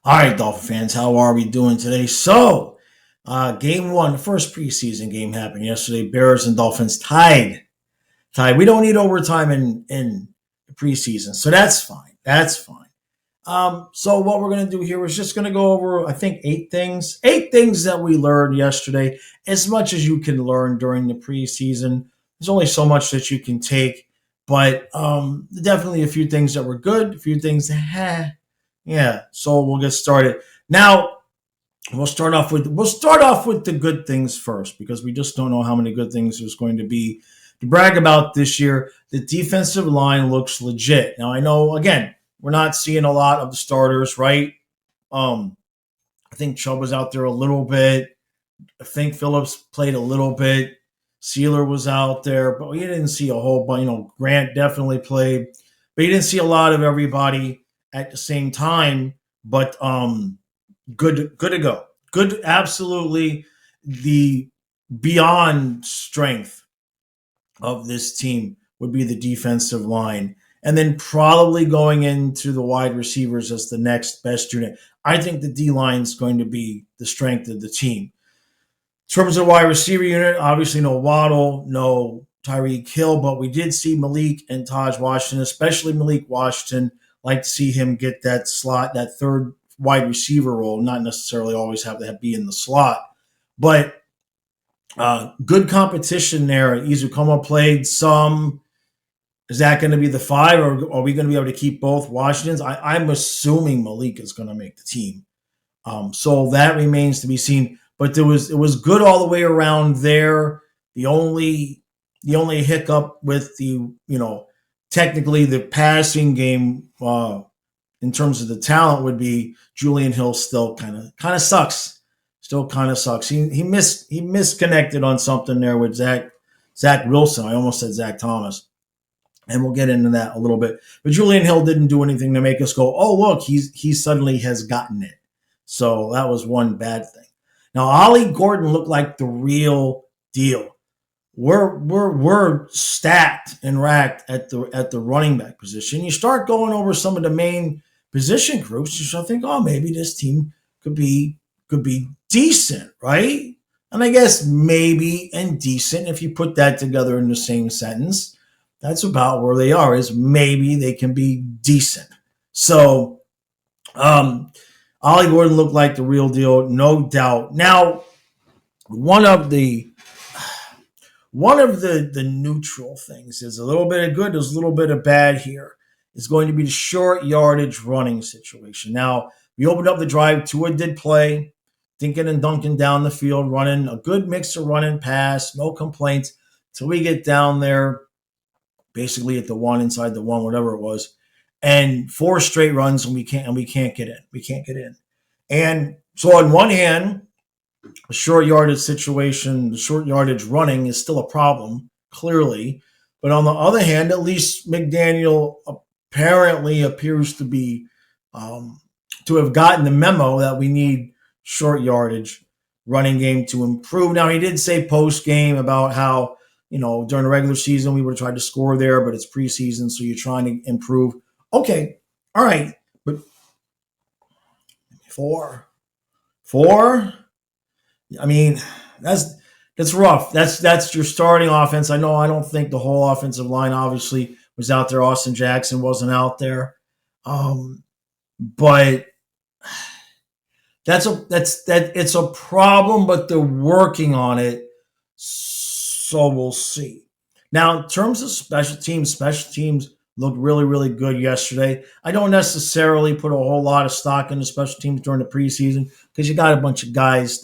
All right, Dolphin fans, how are we doing today? Game one, the first preseason game happened yesterday. Bears and Dolphins tied. We don't need overtime in preseason, so that's fine. That's fine. So what we're gonna do here is just gonna go over, I think, eight things that we learned yesterday. As much as you can learn during the preseason, there's only so much that you can take, but definitely a few things that were good, a few things, yeah. So we'll get started now. We'll start off with the good things first because we just don't know how many good things there's going to be to brag about this year. The defensive line looks legit. Now I know again we're not seeing a lot of the starters, right? Um, I think Chubb was out there a little bit. I think Phillips played a little bit. Sealer was out there, but we didn't see a whole bunch. Grant definitely played, but you didn't see a lot of everybody at the same time. But good to go. Good, absolutely. The beyond strength of this team would be the defensive line. And then probably going into the wide receivers as the next best unit. I think the D line is going to be the strength of the team. In terms of wide receiver unit, obviously no Waddle, no Tyreek Hill, but we did see Malik and Taj Washington, especially Malik Washington. Like to see him get that slot, that third wide receiver role, not necessarily always have to be in the slot, but good competition there. Izukoma played some. Is that going to be the five, or are we going to be able to keep both Washingtons? I'm assuming Malik is going to make the team. So that remains to be seen. But it was good all the way around there. The only hiccup with technically the passing game in terms of the talent would be Julian Hill still kind of sucks. Still kind of sucks. He misconnected on something there with Zach Wilson. I almost said Zach Thomas. And we'll get into that a little bit. But Julian Hill didn't do anything to make us go, oh, look, he suddenly has gotten it. So that was one bad thing. Now, Ollie Gordon looked like the real deal. We're stacked and racked at the running back position. You start going over some of the main position groups, you start think, oh, maybe this team could be decent, right? And I guess maybe and decent, if you put that together in the same sentence, that's about where they are. Is maybe they can be decent. So, Ollie Gordon looked like the real deal, no doubt. Now, one of the neutral things is a little bit of good, there's a little bit of bad here. It's going to be the short yardage running situation. Now, we opened up the drive. Tua did play, dinking and dunking down the field, running a good mix of run and pass, no complaints till we get down there, basically at the one, inside the one, whatever it was, and four straight runs, and we can't get in. We can't get in. And so on one hand, the short yardage situation, the short yardage running is still a problem, clearly. But on the other hand, at least McDaniel apparently appears to have gotten the memo that we need short yardage running game to improve. Now, he did say post game about how, during the regular season, we would have tried to score there, but it's preseason, so you're trying to improve. Okay, all right, but four. I mean, that's rough. That's your starting offense. I know. I don't think the whole offensive line obviously was out there. Austin Jackson wasn't out there, but it's a problem. But they're working on it, so we'll see. Now, in terms of special teams looked really, really good yesterday. I don't necessarily put a whole lot of stock into special teams during the preseason because you got a bunch of guys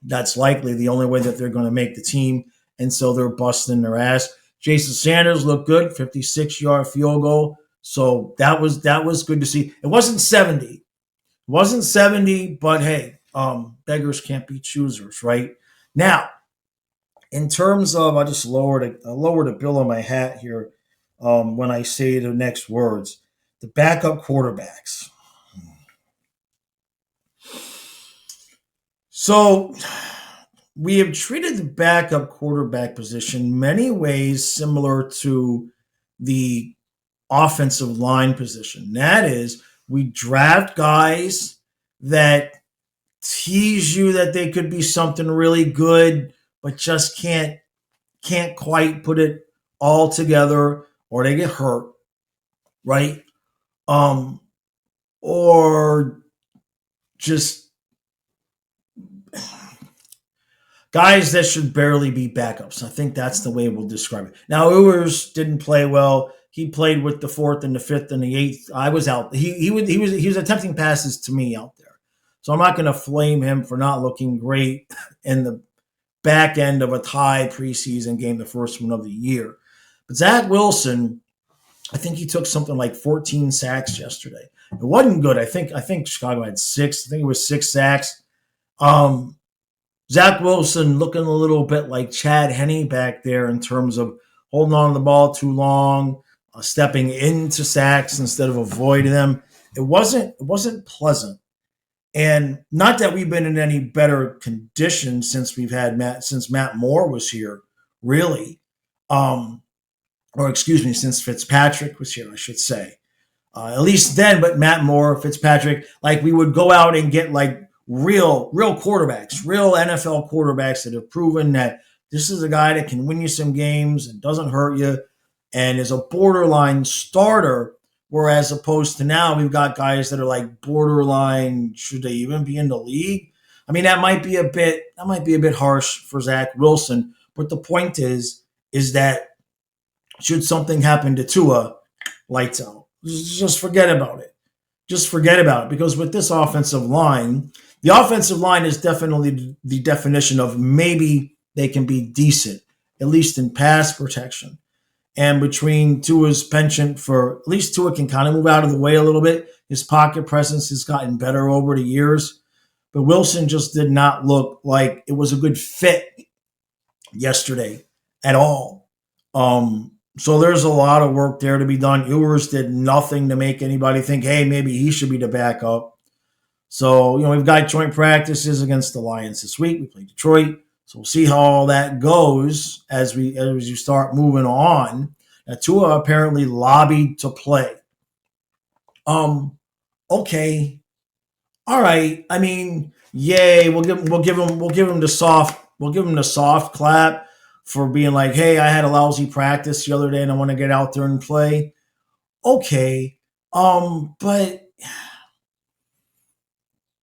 that's likely the only way that they're going to make the team, and so they're busting their ass. Jason Sanders looked good, 56-yard field goal. So that was good to see. It wasn't 70. But hey, beggars can't be choosers, right? Now, in terms of, I just lowered the bill on my hat here when I say the next words. The backup quarterbacks. So we have treated the backup quarterback position many ways similar to the offensive line position. That is, We draft guys that tease you that they could be something really good, but just can't quite put it all together, or they get hurt, right? Um, or just guys that should barely be backups. I think that's the way we'll describe it. Now, Ewers didn't play well. He played with the fourth and the fifth and the eighth. I was out. He was attempting passes to me out there, so I'm not going to flame him for not looking great in the back end of a tie preseason game, the first one of the year. But Zach Wilson, I think he took something like 14 sacks yesterday. It wasn't good. I think Chicago had six. I think it was 6 sacks. Um, Zach Wilson looking a little bit like Chad Henne back there in terms of holding on to the ball too long, stepping into sacks instead of avoiding them. It wasn't pleasant. And not that we've been in any better condition since Matt Moore was here, really. Um, or excuse me, since Fitzpatrick was here, I should say. At least then, but Matt Moore, Fitzpatrick, like we would go out and get like real quarterbacks, real NFL quarterbacks that have proven that this is a guy that can win you some games and doesn't hurt you and is a borderline starter. Whereas opposed to now, we've got guys that are like borderline. Should they even be in the league? I mean, that might be a bit harsh for Zach Wilson. But the point is that should something happen to Tua, lights out. Just forget about it. Just forget about it because with this offensive line, the offensive line is definitely the definition of maybe they can be decent, at least in pass protection. And between Tua's penchant for at least Tua can kind of move out of the way a little bit. His pocket presence has gotten better over the years. But Wilson just did not look like it was a good fit yesterday at all. So there's a lot of work there to be done. Ewers did nothing to make anybody think, hey, maybe he should be the backup. So, we've got joint practices against the Lions this week. We play Detroit. So we'll see how all that goes as you start moving on. Now, Tua apparently lobbied to play. Okay. All right. I mean, yay. We'll give him the soft clap for being like, hey, I had a lousy practice the other day and I want to get out there and play. Okay. But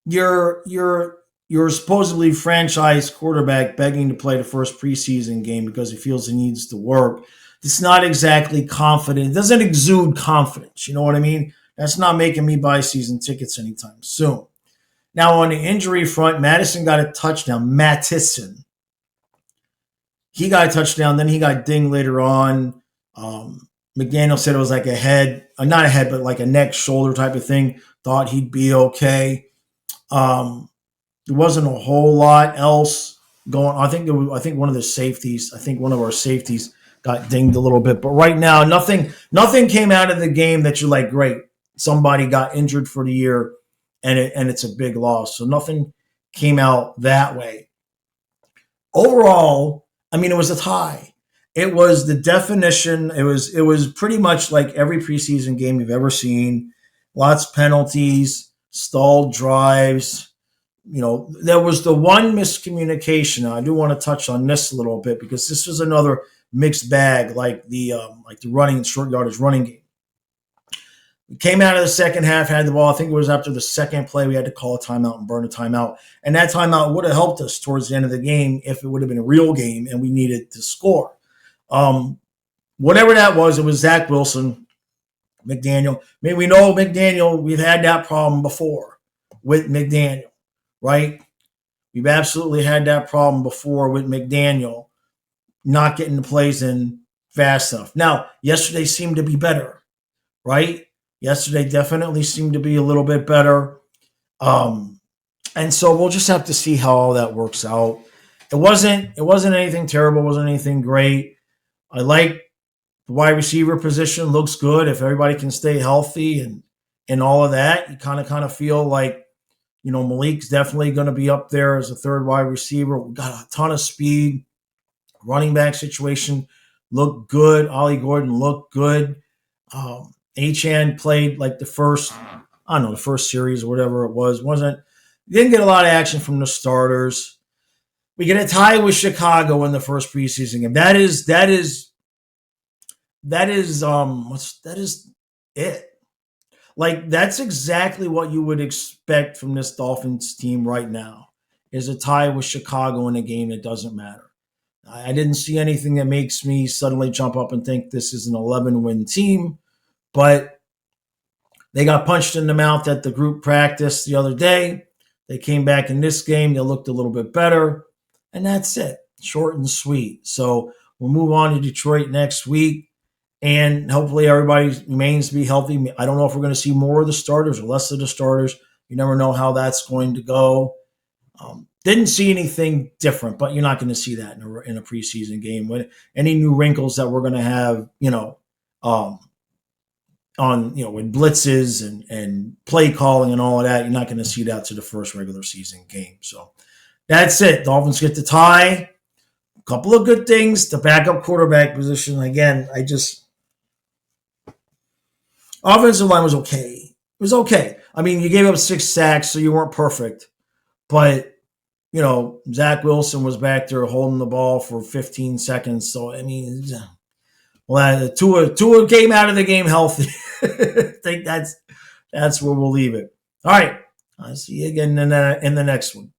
you're supposedly franchise quarterback begging to play the first preseason game because he feels he needs to work. It's not exactly confident. It doesn't exude confidence. You know what I mean? That's not making me buy season tickets anytime soon. Now, on the injury front, Madison got a touchdown. Mattison. He got a touchdown. Then he got dinged later on. McDaniel said it was like a head, not a head, but like a neck, shoulder type of thing. Thought he'd be okay. There wasn't a whole lot else going on. I think one of our safeties got dinged a little bit. But right now, nothing came out of the game that you're like, great, somebody got injured for the year, and it's a big loss. So nothing came out that way. Overall, I mean, it was a tie. It was the definition. It was pretty much like every preseason game you've ever seen. Lots of penalties, stalled drives. There was the one miscommunication. I do want to touch on this a little bit because this was another mixed bag, like the running short yardage running game. We came out of the second half, had the ball. I think it was after the second play we had to call a timeout and burn a timeout. And that timeout would have helped us towards the end of the game if it would have been a real game and we needed to score. Whatever that was, it was Zach Wilson, McDaniel. I mean, we know McDaniel, we've had that problem before with McDaniel, right? We've absolutely had that problem before with McDaniel not getting the plays in fast enough. Now, yesterday seemed to be better, right? Yesterday definitely seemed to be a little bit better. And so we'll just have to see how all that works out. It wasn't anything terrible, it wasn't anything great. I like the wide receiver position, looks good. If everybody can stay healthy and all of that, you kind of feel like, Malik's definitely going to be up there as a third wide receiver. We got a ton of speed. Running back situation looked good. Ollie Gordon looked good. Achane played like the first I don't know, the first series or whatever it was. Didn't get a lot of action from the starters. We get a tie with Chicago in the first preseason game. That is it. Like, that's exactly what you would expect from this Dolphins team right now, is a tie with Chicago in a game that doesn't matter. I didn't see anything that makes me suddenly jump up and think this is an 11-win team, but they got punched in the mouth at the group practice the other day. They came back in this game. They looked a little bit better, and that's it. Short and sweet. So we'll move on to Detroit next week, and hopefully everybody remains to be healthy. I don't know if we're going to see more of the starters or less of the starters. You never know how that's going to go. Didn't see anything different, but you're not going to see that in a preseason game. When any new wrinkles that we're going to have, with blitzes and play calling and all of that, you're not going to see that to the first regular season game. So that's it. Dolphins get the tie. A couple of good things. The backup quarterback position, again, offensive line was okay. It was okay. I mean, you gave up 6 sacks, so you weren't perfect. But, Zach Wilson was back there holding the ball for 15 seconds. So, I mean, Tua came out of the game healthy. I think that's where we'll leave it. All right. I'll see you again in the next one.